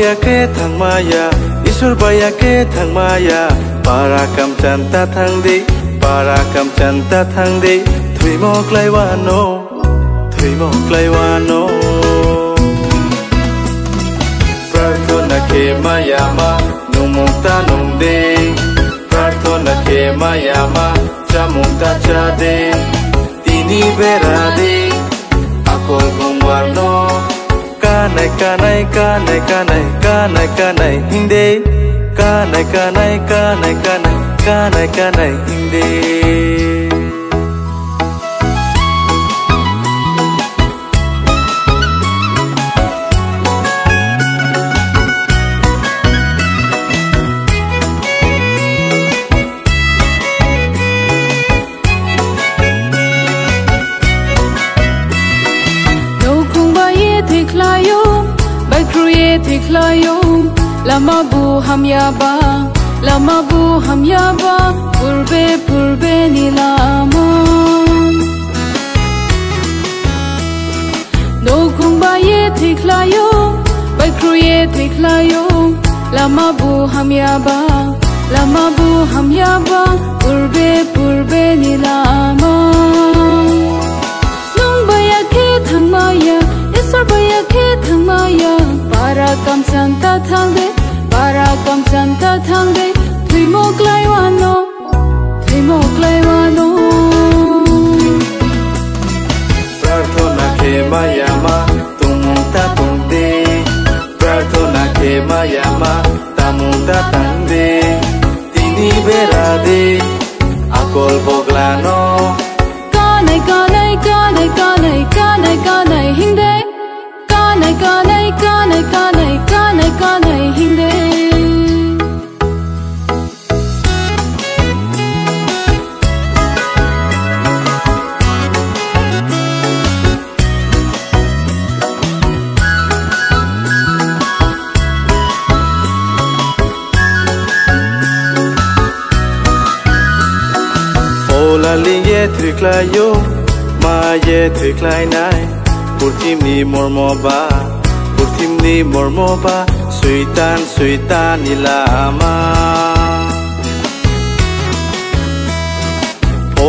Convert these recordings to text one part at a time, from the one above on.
bayake thang maya isur bayake thang maya parakam chanta thang de parakam chanta thang de thui mo klaiwano prarthona ke maya ma numukta nungde prarthona ke maya ma chamukta chade tini berade akol gungwarno kanai kanai kanai kanai kanai kanai hinde kanai kanai kanai kanai kanai kanai hinde Tiklayum lamabu hamyaba purbe nilama no kumba ye tiklayum bakruye tiklayum lamabu hamyaba purbe nilama nung bayake thangmaya isar bayake thangmaya parakam chanta thangde thui mo klaiwano prarthona ke maya ma tumukta tungde prarthona ke maya ma tamukta tangde tini berade akol boglano kanai kanai kanai kanai kanai kanai hinde kanai kanai kanai kanai kanai kanai hinde ola liye triklayo ma ye triklai nai Purtimni mormoba suitan ilama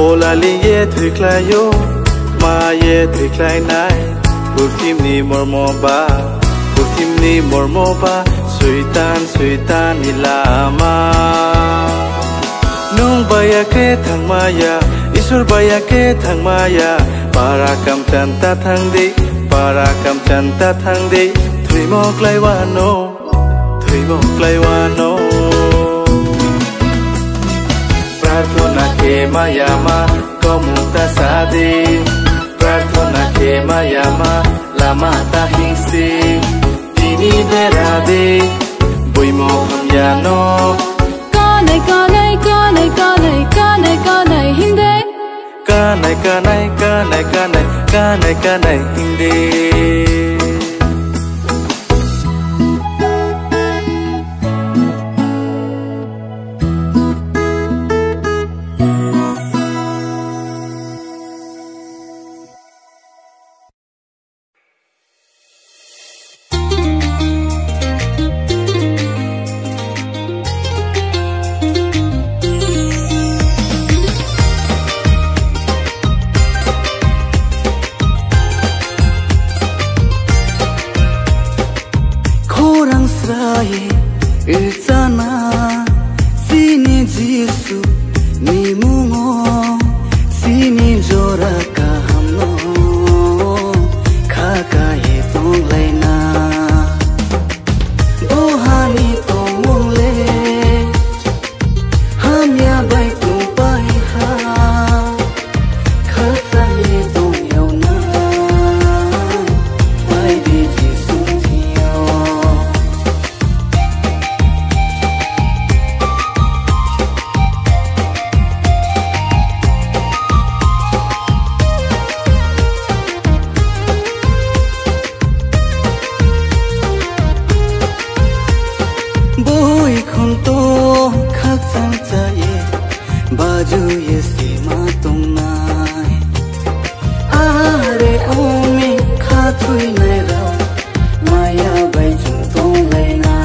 ola liye triklayo ma ye triklai nai Purtimni mormoba suitan ilama nung bayake thang maya isur bayake thang maya parakam chanta thang de thui mo klaiwano prarthona ke maya ma komukta sade prarthona ke maya ma lama ta hingse tini berade buimo hamyano kanai kanai kanai kanai kanai kanai hinde kanai kanai kanai kanai kanai kanai hinde Maya bai chung tong lai na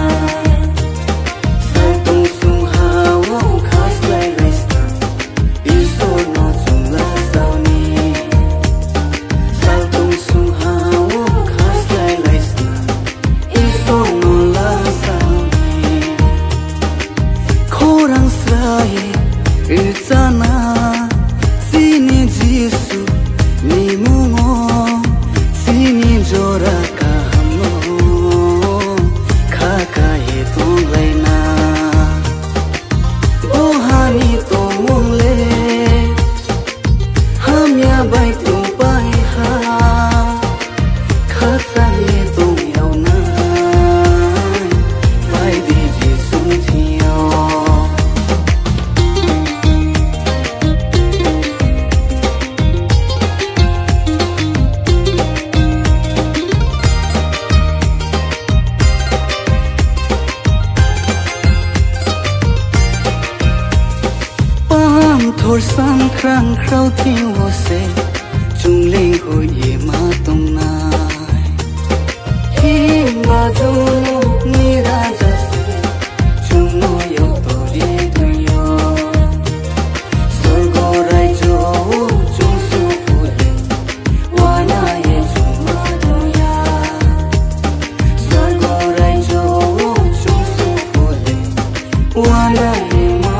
hor sang krang krau thiên wo se chung linh ho ye ma tong nai hi ba jo ni ra ja se chung no yo to ri tu yo sor go rai jo chung su fu le wa na ye chung ma do ya sor go rai jo chung su fu le wa na ye ma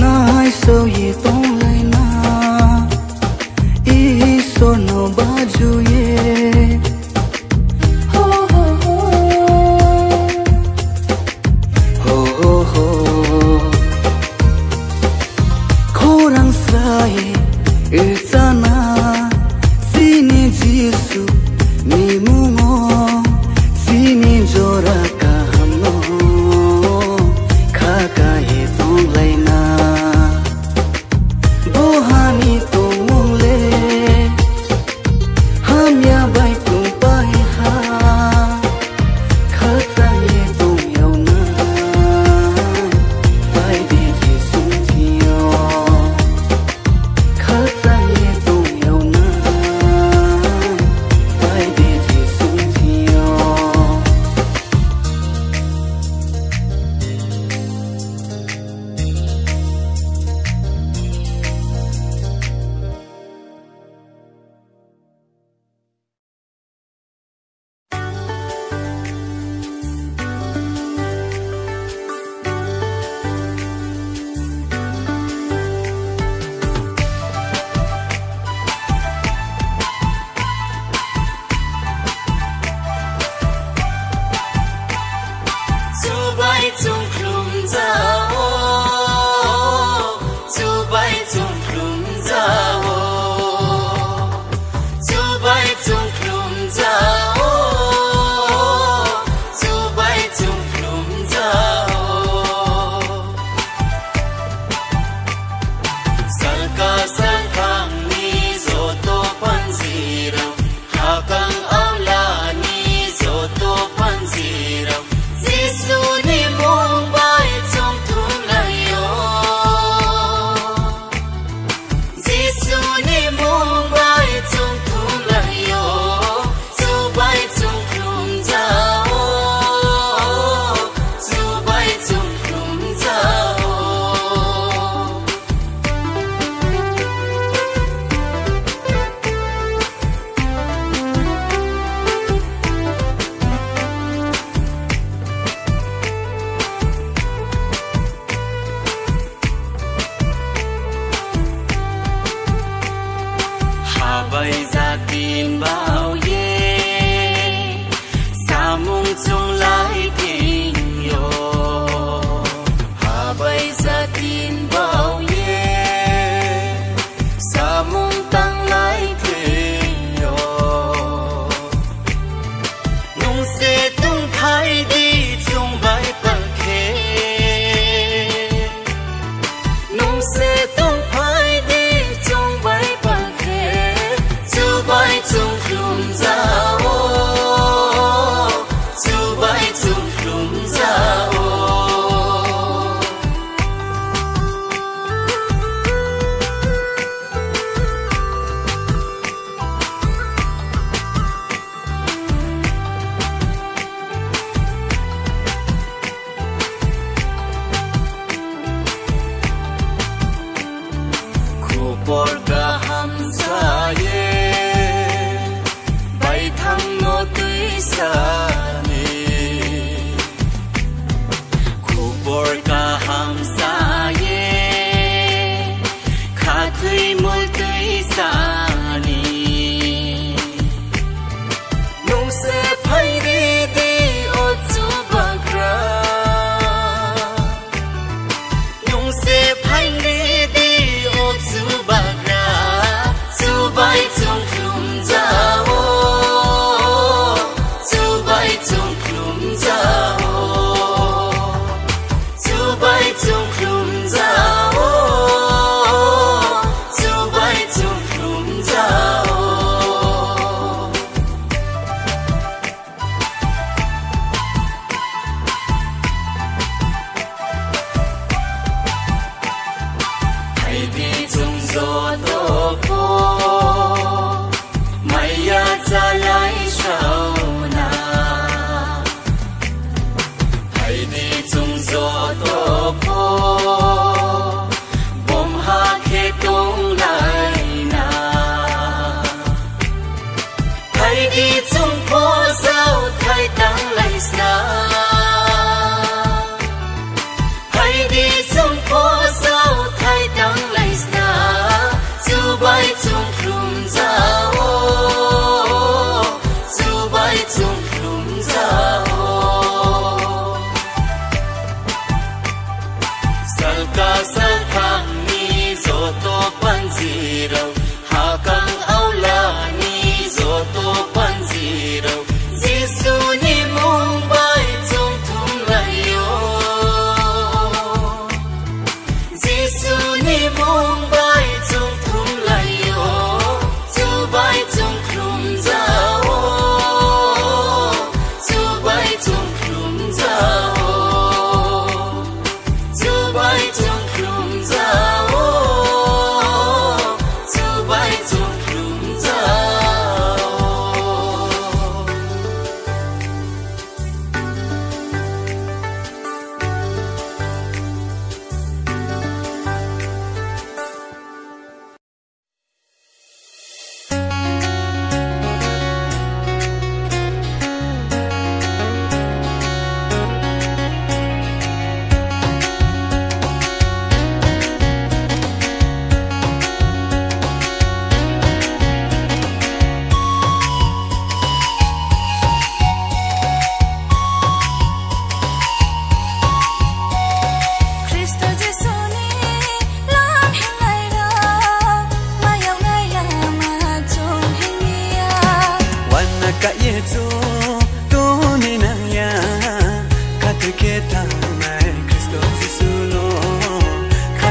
nai so ye tong lai na I so no ba ju ye ho ho ho ho ho ho khorang sai e tsana sini jisu ni mu ngo sini jora ka ham no kha ka ye tong lai na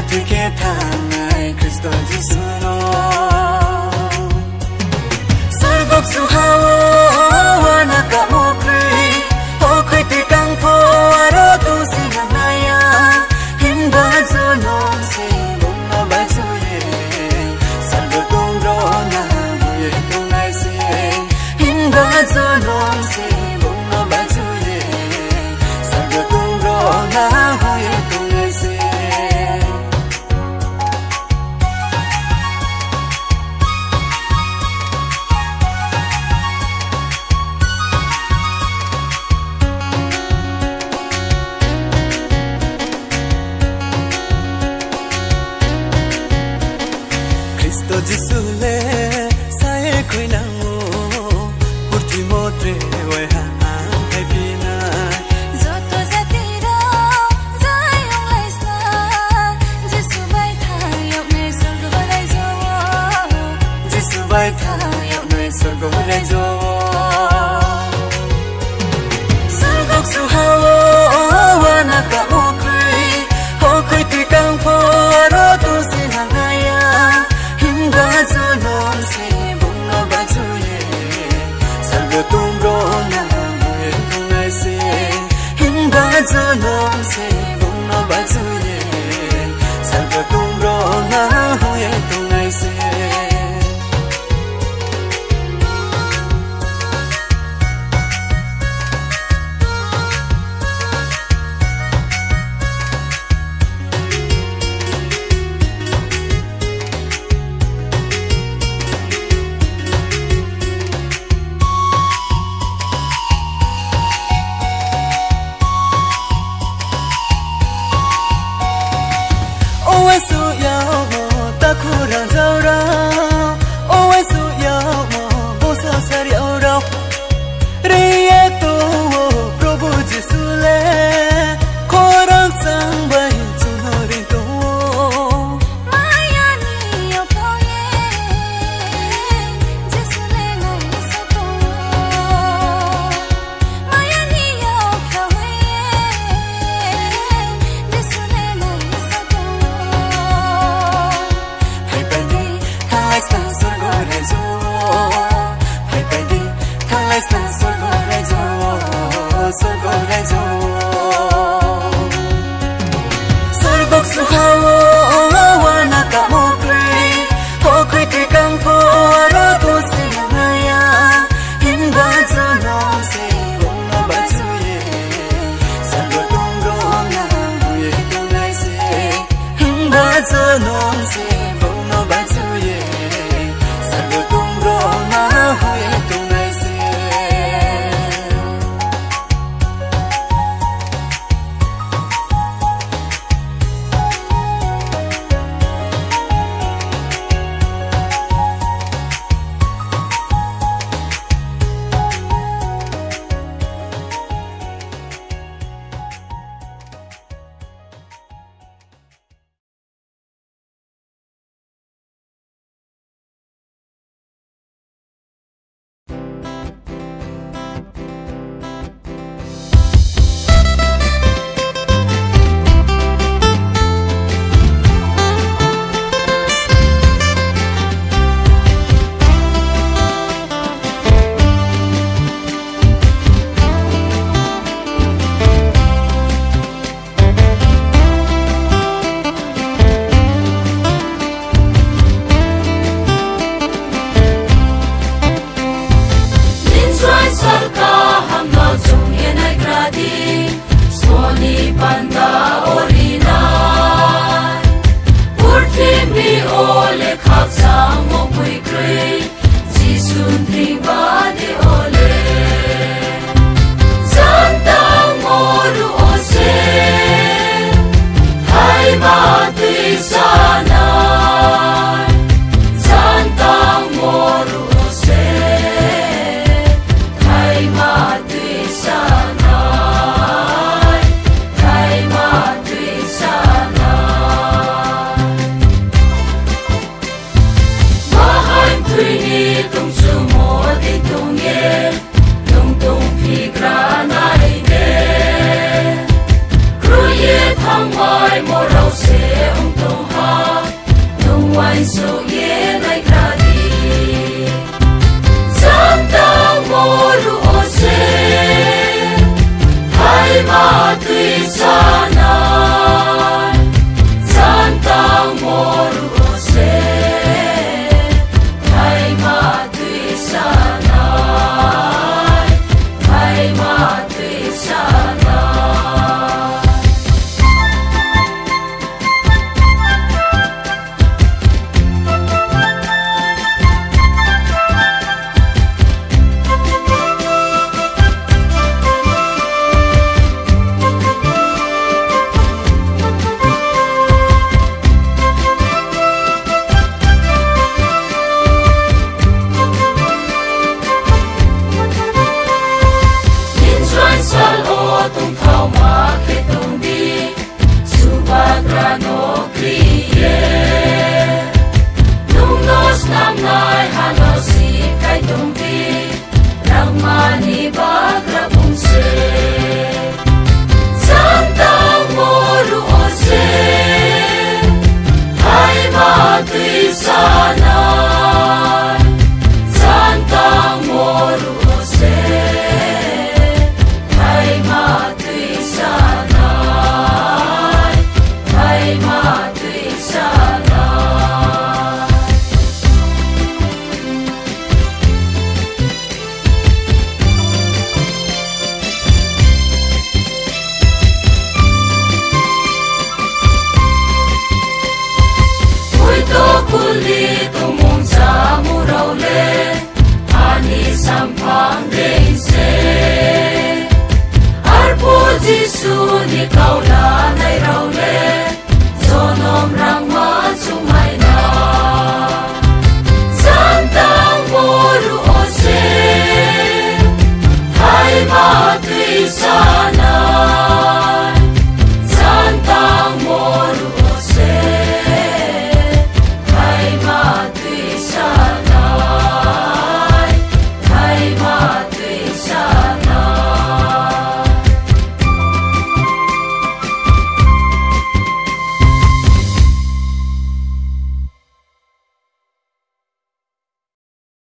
어떻게 당할 그리스도 예수로 설국수하와 나까먹을 어클 뜰깡포 하러 도시나나야 힘봐줘 놈새 목너봐줘예 살려동러나 후에 동날새 힘봐줘 놈새 목너봐줘예 살려동러나 후에 동날새 Cristo Jesule sae kuinangu ultimo trewe hai pina Zoto zatira zayong laisna Jesu bai thayok nei sorgo lai jo Jesu bai thayok nei sorgo lai jo Sargok suhawo wana ka okri okri tikang po aro tu sinangaya Himbazo nomse bunga bazuye Sargo tumro na huye tungaise Himbazo nomse bunga bazuye Sargo tumro na huye tungaise Kai ma ma tui sana san tang moru ose hai ma tui sana hai ma tui sana Jisu ni kau la